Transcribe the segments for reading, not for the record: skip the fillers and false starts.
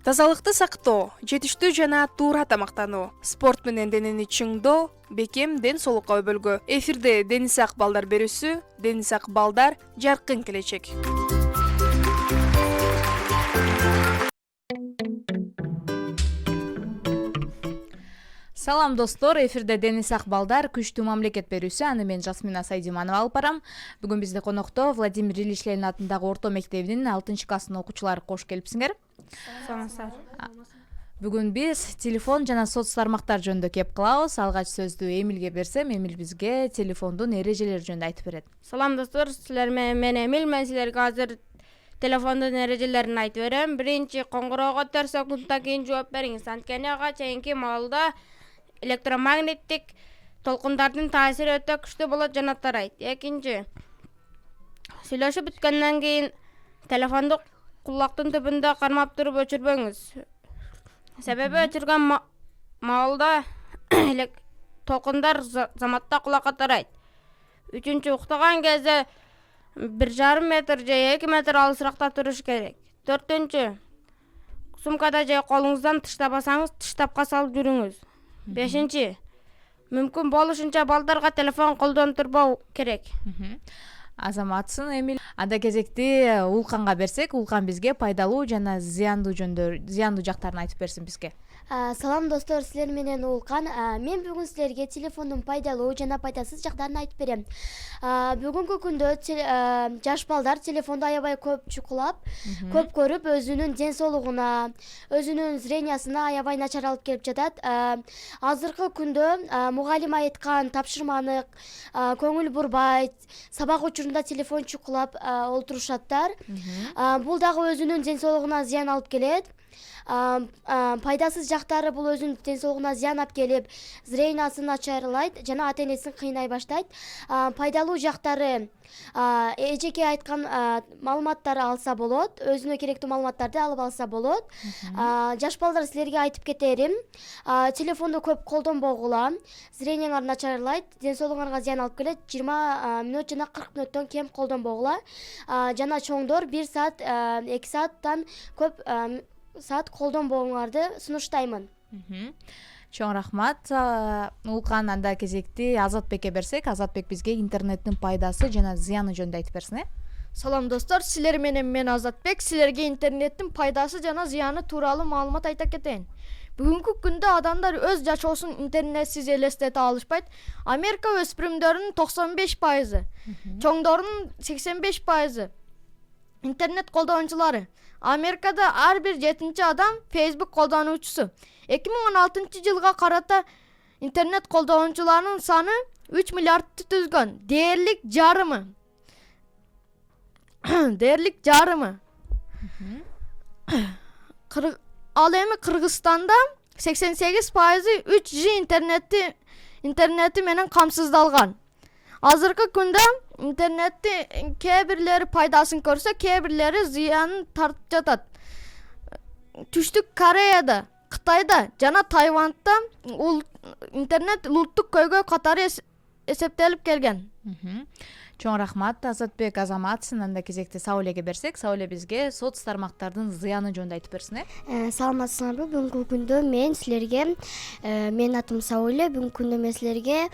Тазалыкты сактоо, жетиштүү жана туура тамактануу, спорт менен денени чыңдоо, бекем ден соолукка өбөлгө. Эфирде Дениз Ак балдар берүүсү, Дениз Ак балдар жаркын келечек. Салам достор, эфирде Дениз Ак балдар күчтүү мамлекет берүүсү, аны мен Жасмина Сайдиманова алып барам. Бүгүн бизде конокто Владимир Ильич Ленин атындагы орто мектебинин 6-класстын окуучулары кош келипсиңер. Бүгүн биз телефон жана соц тармактар жөнүндө кеп кылабыз. Алгач сөздү Эмилге берсем, Эмил бизге телефондун эрежелери жөнүндө айтып берет. Салам достор, силер мен Эмил, мен силерге азыр телефондун эрежелерин айтып берем. Биринчи, коңгуроого 4 секундтан кийин жооп бериңиз. Анткени ага чейинки маалда электромагниттик толкундардын таасири өтө күчтүү болот жана тарайт. Экинчи, сүйлөшүп бүткөндөн кийин телефонду кулактын түбүндө кармап туруп өчүрбөңүз. Себеби өчүргөн маалда толкундар заматта кулакка тарайт. Үчүнчү, уктаган кезде 1,5 метр же 2 метр алысыракта туруш керек. Төртүнчү, сумкада же колуңуздан тыштабасаңыз, тыштапка салып жүрүңүз. Бешинчи, мүмкүн болушунча балдарга телефон колдонтурбоо керек. Азаматсың Эмил. Анда кезекти Улканга берсек, Улкан бизге пайдалуу жана зыяндуу жактарын айтып берсин бизге. Салам достор, силер менен Улкан. Мен бүгүн силерге телефондун пайдалуу жана пайдасыз жактарын айтып берем. Бүгүнкү күндө жаш балдар телефонду аябай көп чукулап, көп көрүп, өзүнүн ден соолугуна, өзүнүн зрениясына аябай начар алып келип жатат. Азыркы күндө мугалим айткан тапшырманы көңүл бурбай, сабак учурунда телефон чукулап олтурушаттар. Бул дагы өзүнүн ден соолугуна зыян алып келет. Пайдасыз жактары бул өзүнүн ден соолугуна зыян алып келип, зрениясын начарлайт жана ата-энесин кыйнай баштайт. Пайдалуу жактары эжеке айткан маалыматтарды алса болот, өзүнө керектүү маалыматтарды алып алса болот. Жаш балдар, силерге айтып кетерим, телефонду көп колдонбогула, зренияңар начарлайт, ден соолугуңарга зыян алып келет. 20 мүнөт жана 40 мүнөттөн кем колдонбогула. Жана чоңдор 1 саат, 2 сааттан көп саат колдонбооңарды сунуштаймын. Чоң рахмат. Улкан, анда кезекти Азатбекке берсек, Азатбек бизге интернеттин пайдасы жана зыяны жөнүндө айтып берсин. Салам достор, силер менен мен Азатбек, силерге интернеттин пайдасы жана зыяны тууралуу маалымат айта кетейин. Бүгүнкү күндө адамдар өз жашоосун интернетсиз элестете алышпайт. Америка өспүрүмдөрүнүн 95%, чоңдордун 85% интернет колдонуучулары. Америкада ар бир 7-чи адам Facebook колдонуучусу. 2016 жылга карата интернет колдонуучуларынын саны 3 миллиардты түзгөн. Дээрлик жарымы. Ал эми Кыргызстанда 88% 3G интернети менен камсыздалган. Азыркы күндө интернетти кээ бирлери пайдасын көрсө, кээ бирлери зыянын тартып жатат. Түштүк Кореяда, Кытайда жана Тайвандда интернет улуттук көйгөй катары эсептелип келген. Чоң рахмат, Азатбек. Азаматсың. Анда кезекти Саулеге берсек, Сауле бизге соц тармактардын зыяны жөнүндө айтып берсин. Саламатсыңарбы? Бүгүнкү күндө мен силерге, менин атым Сауле, бүгүнкү күндө мен силерге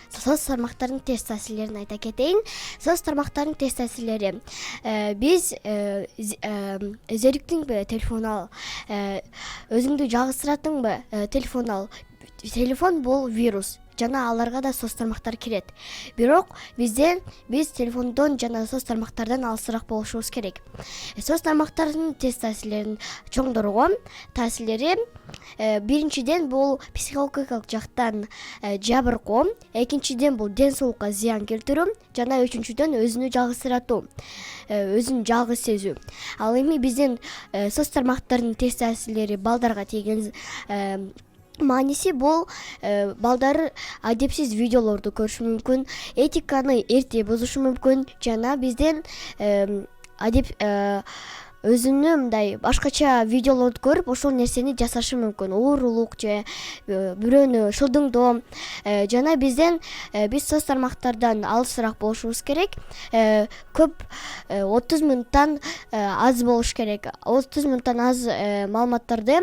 соц тармактардын тез таасирлерин айта кетейин. Соц тармактардын тез таасирлери. Биз зериктиңби телефон ал, өзүңдү жагыстыратыңбы телефон ал. Телефон бул вирус. Жана аларга да соц тармактар кирет. Бирок биз телефондон жана соц тармактардан алысыраак болушубуз керек. Соц тармактардын тез таасирлерин чоңдорго таасирлери биринчиден бул психологиялык жактан жабыркоо, экинчиден бул ден соолукка зыян келтирүү жана үчүнчүдөн өзүнү жагыстыратуу, өзүн жалгыз сезүү. Ал эми биздин соц тармактардын тез таасирлери балдарга тийген мааниси бул балдар адепсиз видеолорду көрүшү мүмкүн, этиканы эрте бузушу мүмкүн жана бизден өзүнүн мындай башкача видеолорду көрүп ошол нерсени жасашы мүмкүн. Уурулук же бирөөнү шылдыңдоо. Жана биз соц тармактардан алысыраак болушубуз керек. Көп 30 мүнөттөн аз болуш керек. 30 мүнөттөн аз маалыматтарды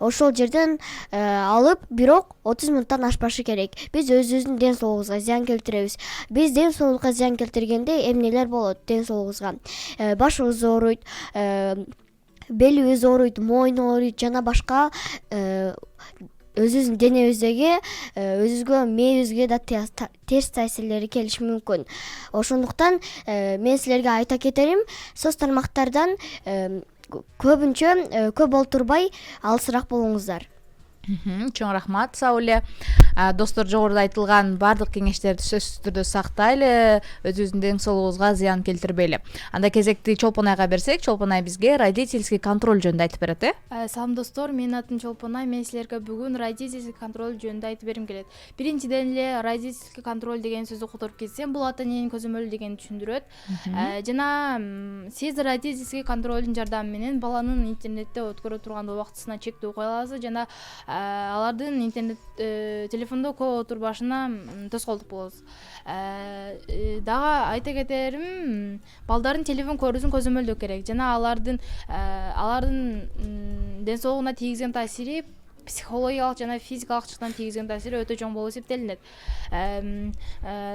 ошол жерден алып, бирок 30 мүнөттөн ашпашы керек. Биз өзүбүздүн ден соолугубузга зыян келтиребиз. Биз ден соолукка зыян келтиргенде эмнелер болот ден соолугубузга? Башыбыз ооруйт, белибиз ооруйт, мойун ооруйт жана башка өзүбүздүн денебиздеги өзүбүзгө, мээбизге да терс таасирлери келиши мүмкүн. Ошондуктан мен силерге айта кетерим, соц тармактардан көп олтурбай алысыраак болуңуздар. Чоң рахмат, Сауле. Достор, жогоруда айтылган бардык кеңештерди сөзсүз түрдө сактайлы, өзүбүздүн ден соолугубузга зыян келтирбейли. Анда кезекти Чолпон айга берсек, Чолпон ай бизге родительский контроль жөнүндө айтып берет, Салам достор, менин атым Чолпон ай. Мен силерге бүгүн родительский контроль жөнүндө айтып бергим келет. Биринчиден эле родительский контроль деген сөздү которуп кетсем, бул ата эненин көзөмөлү дегенди түшүндүрөт. Жана сиз родительский контролдун жардамы менен баланын интернетте өткөрө турган убактысына чектөө кое аласыз жана алардын интернет телефондо көп отурбашына тоскоолдук болосуз. Дагы айта кетерим, балдардын телефон көрүүсүн көзөмөлдөө керек жана алардын ден соолугуна тийгизген таасири психологиялык жана физикалык жактан тийгизген таасири өтө чоң болуп эсептелинет.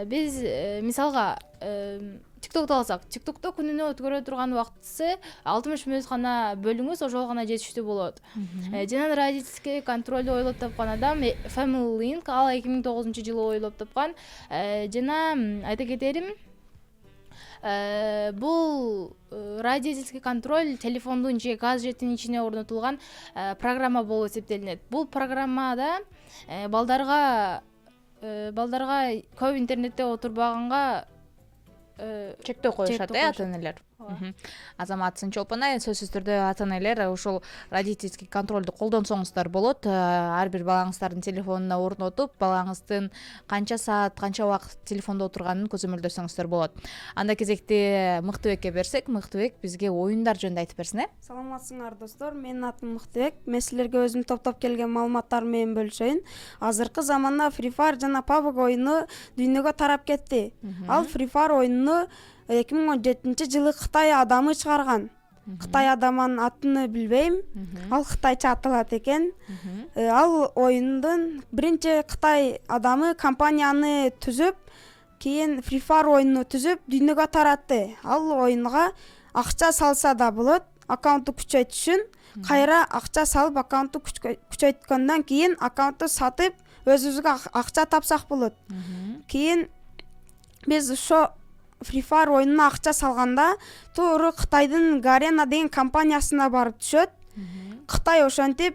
Биз мисалга TikTok'tu алсак, TikTok'то күнүнө өткөрө турган убактысы 60 мүнөт гана бөлүңүз, ошол гана жетиштүү болот. Жана родительский контролду ойлоп тапкан адам Family Link, ал 2009-жылы ойлоп тапкан. Жана айта кетерим, бул родительский контроль телефондун же гаджеттин ичине орнотулган программа болуп эсептелинет. Бул программада балдарга көп интернетте отурбаганга чектөө коюшат, ата энелер. Азаматсың Чолпон ай, сөзсүз түрдө ата энелер ушул родительский контролду колдонсоңуздар болот. Ар бир балаңыздардын телефонуна орнотуп, балаңыздын канча саат, канча убакыт телефондо отурганын көзөмөлдөсөңүздөр болот. Анда кезекти Мыктыбекке берсек, Мыктыбек бизге оюндар жөнүндө айтып берсин, Саламатсыңар достор, менин атым Мыктыбек. Мен силерге өзүм топтоп келген маалыматтар менен бөлүшөйүн. Азыркы заманда Free Fire жана PUBG оюну дүйнөгө тарап кетти. Ал Free Fire оюнуну 2017-жылы Кытай адамы чыгарган. Кытай адамынын атын билбейм. Ал кытайча аталат экен. Ал оюндун биринчи Кытай адамы компанияны түзүп, кийин Free Fire оюнуну түзүп дүйнөгө таратты. Ал оюнга акча салса да болот, аккаунтту күчөйтүш үчүн. Кайра акча салып, аккаунтту күчөйткөндөн кийин аккаунтту сатып, өзүбүзгө акча тапсак болот. Кийин биз ошо Free Fire оюнуна акча салганда, туура Кытайдын Garena деген компаниясына барып түшөт. Кытай ошентип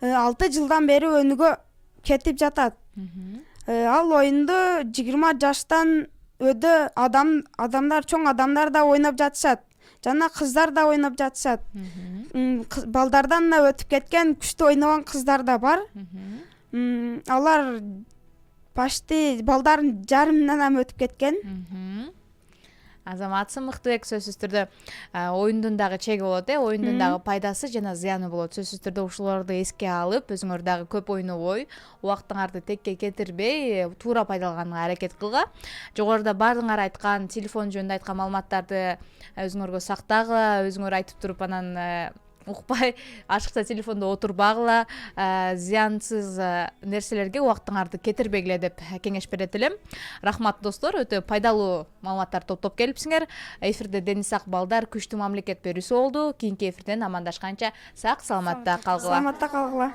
6 жылдан бери өнүгө кетип жатат. Ал оюнду 20 жаштан өдө адамдар, чоң адамдар да ойноп жатышат. Жана кыздар да ойноп жатышат. Балдардан да өтүп кеткен, күчтүү ойногон кыздар да бар. Алар почти балдардын жарымынан өтүп кеткен. Азаматсың Мыктыбек, сөзсүз түрдө оюндун дагы чеги болот, оюндун дагы пайдасы жана зыяны болот. Сөзсүз түрдө ушуларды эске алып, өзүңөр дагы көп ойнобой, убактыңарды текке кетирбей, туура пайдаланганга аракет кылга. Жогоруда баардыгыңар айткан, телефон жөнүндө айткан маалыматтарды өзүңөргө сактагыла, өзүңөр айтып туруп анан укпай ашыкча телефондо отурбагыла, зыянсыз нерселерге убактыңарды кетирбегиле деп кеңеш берет элем. Рахмат достор, өтө пайдалуу маалыматтар топтоп келипсиңер. Эфирде Дени Сак балдар күчтүү мамлекет берүүсү болду. Кийинки эфирден амандашканча сак саламатта калгыла. Саламатта калгыла.